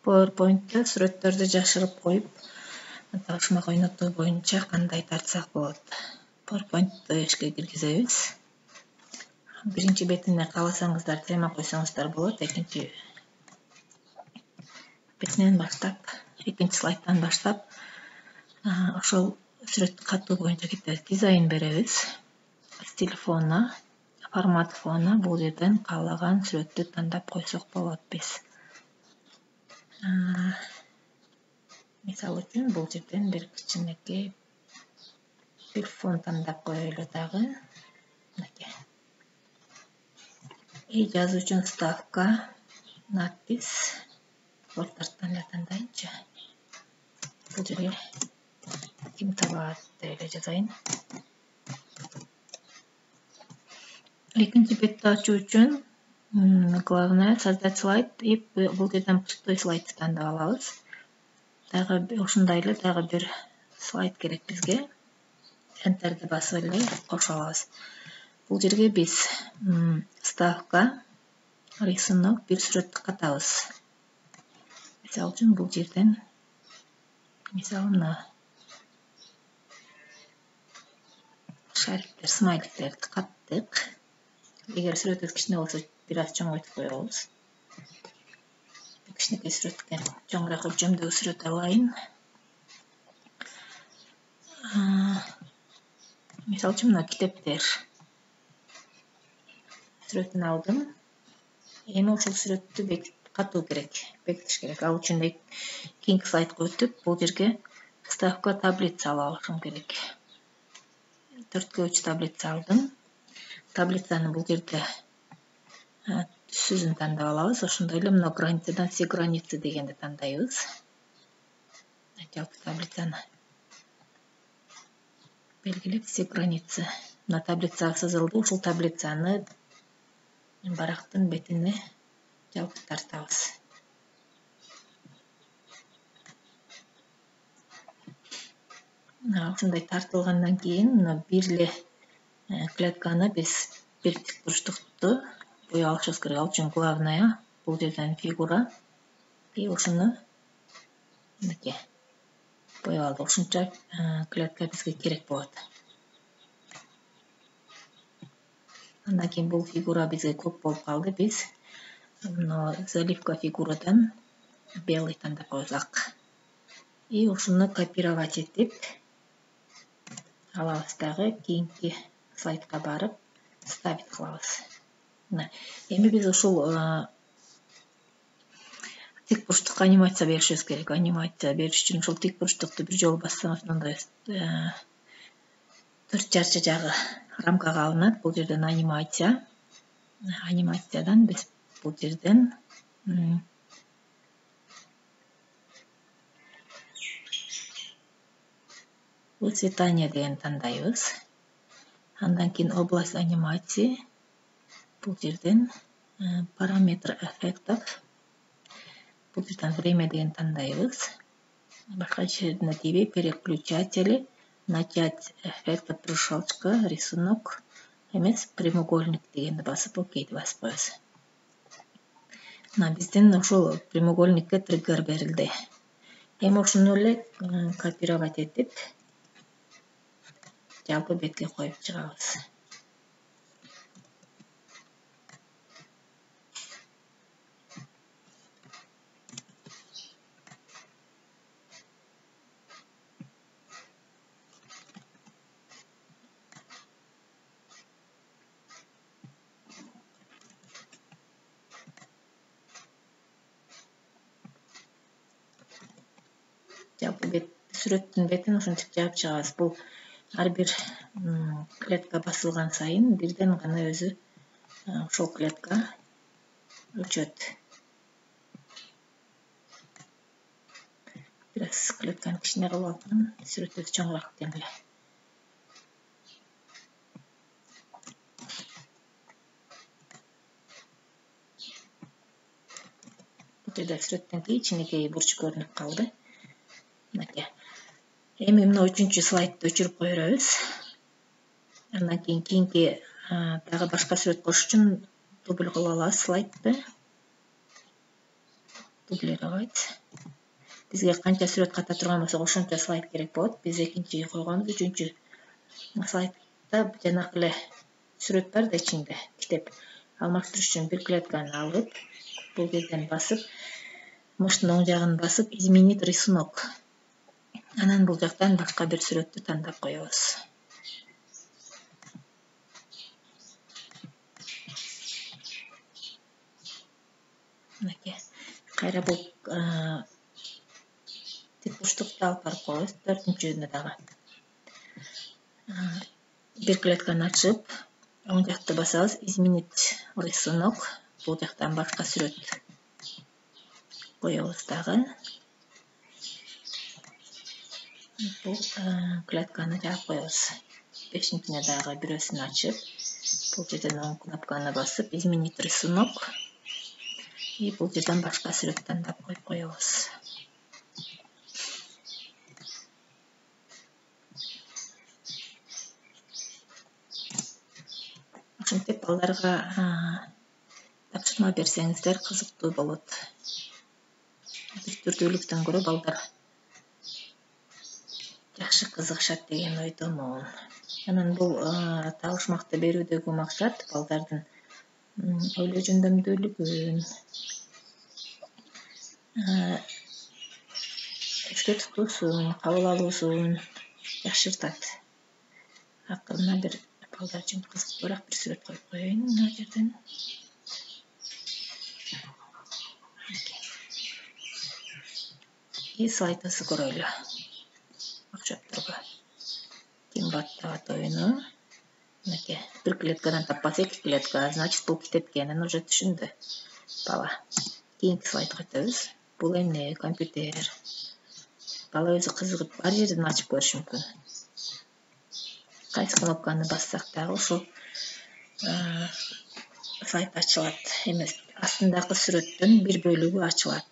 PowerPoint'te сүрөттөрдү жашырып коюп, табышмак ойнотуу боюнча кандай тартсак болот. PowerPoint'ты ишке киргизебиз. Биринчи бетине кааласаңыздар тема койсоңуздар болот. Экинчи бетинен баштап, экинчи слайдтан баштап ошол сүрөттү катуу боюнча кетебиз. Дизайн беребиз. Стиль фона, формат фона. Бул жерден каалаган сүрөттү тандап койсок болот биз. Мисалы үчүн бул жерден бир кичинекей бир фон тандап коелу дагы. И жазуу үчүн ставка, надпис, ортортон эле тандайынчы. Бул жерге ким табат деп эле жазайын. Экинчи бетти ачуу үчүн главное создать слайд, и бул жерден пустой слайдты тандап алабыз. Дагы ушундай эле дагы бир слайд керек бизге. Enter'ди басып эле кошо алабыз. Бул жерге биз ставка, рисунок, бир сүрөттү катабыз. Мисалы үчүн бул жерден мына шариктер, смайликтерди каттык. Эгер сүрөтүбүз кичине болсо, бир аз чоңойтуп коебуз. Кичинекей сүрөткө чоңураак өлчөмдөгү сүрөт алайын. Мисалы үчүн мына китептер сүрөтүн алдым. Эми ушул сүрөттү катуу керек, бекитиш керек. Ал үчүн кийинки слайдка өтүп, бул жерге ставка таблица алышым керек. 4x3 таблица алдым. Таблицаны бул жерде түсүзүн тандап алабыз. Ошондой эле мына границадан все границы дегенди тандайбыз. Жалпы таблицаны белгилеп, все границы. Мына таблица сызылды. Ушул таблицаны барактын бетине жалпы тартабыз. Ушундай тартылгандан кийин мына бир эле клетканы биз бир тик бурчтукту боеп алышыбыз керек. Ал үчүн главная, бул жерден фигура. И ушуну мынакей боеп алдык. Ушунча клетка бизге керек болот. Андан кийин бул фигура бизге көп болуп калды. Биз заливка фигурадан белый тандап коебуз, ак. И ушуну копировать этип алабыз дагы, кийинки слайдка барып ставить кылабыз. Эми биз ушул тик бурчтукка анимация беришибиз керек. Анимация бериш үчүн ушул тик бурчтукту бир жолу бассаңыз, мындай 4 чарчы жагы рамкага алынат. Бул жерден анимация. Анимациядан биз бул жерден высветание деген тандайбыз. Андан кийин область анимации. Бул жерден параметр эффектов. Бул жерден время деген тандайбыз. Башка жерине тийбей, переключатели, начать эффект при щелчке, рисунок эмес, прямоугольник дегенди басып, окейди басып коебуз. Мына биздин ушул прямоугольникке триггер берилди. Эми ушуну эле копировать этип жалпы бетке коюп чыгабыз. Жалпы сүрөттүн бетин ушинтип жаап чыгабыз. Бул ар бир клетка басылган сайын бирден гана өзү ошол клетка өчөт. Бир аз клетканы кичине кылып алгам, сүрөтүбүз чоңураак келди. Бул жерде сүрөттөн кичинекей бурч көрүнүп калды. Мынакей. Эми мына 3-чү слайдты өчүрүп кое беребиз. Андан кийин кийинки дагы башка сүрөт коюш үчүн дубль кылып алабыз слайдты. дублировать. Бизге канча сүрөт ката турган болсок, ошончо слайд керек болот. Биз экинчи койгонбуз, үчүнчү слайдта жанакы эле сүрөт бар да ичинде китеп. Алмаштырыш үчүн бир клетканы алып, бул жерден басып, муштун оң жагын басып, изменить рисунок. Анан бул жактан башка бир сүрөттү тандап коебуз. Мынакей. Кайра бул типуштукту алып барып коебуз. Төртүнчүнү дагы. Бир клетканы ачып, оң жакты басабыз, изменить рисунок. Бул жактан башка сүрөт коебуз дагы. Бул клетканы жаап коебуз. Бешинчине дагы бирөөсүн ачып, бул жерден оң кнопканы басып, изменить рисунок. И бул жерден башка сүрөт тандап коюп коебуз. Ошентип балдарга тапшырма берсеңиздер кызыктуу болот. Бир түрдүүлүктөн көрө балдар жакшы кызыгышат деген ойдомун. Анан бул табышмакты берүүдөгү максат балдардын ойлоо жөндөмдүүлүгүн, эске тутуусун, кабыл алуусун жакшыртат. Акырына бир балдар үчүн кызыктуураак бир сүрөт коюп коеюн мына жерден. И слайдыбызды көрөлү. Окшоп турбу. Кимбаттабат оюну. Мынакей, бир клеткадан таппаса, 2 клетка, значит, бул китеп экенин уже түшүндү бала. Кийинки слайдка өтөбүз. Бул эмне? Компьютер. Бала өзү кызыгып бар жерден ачып көрүшү мүмкүн. Кайсы кнопканы бассак дагы ушул сайт ачылат. Эмес, астындагы сүрөттүн бир бөлүгү ачылат.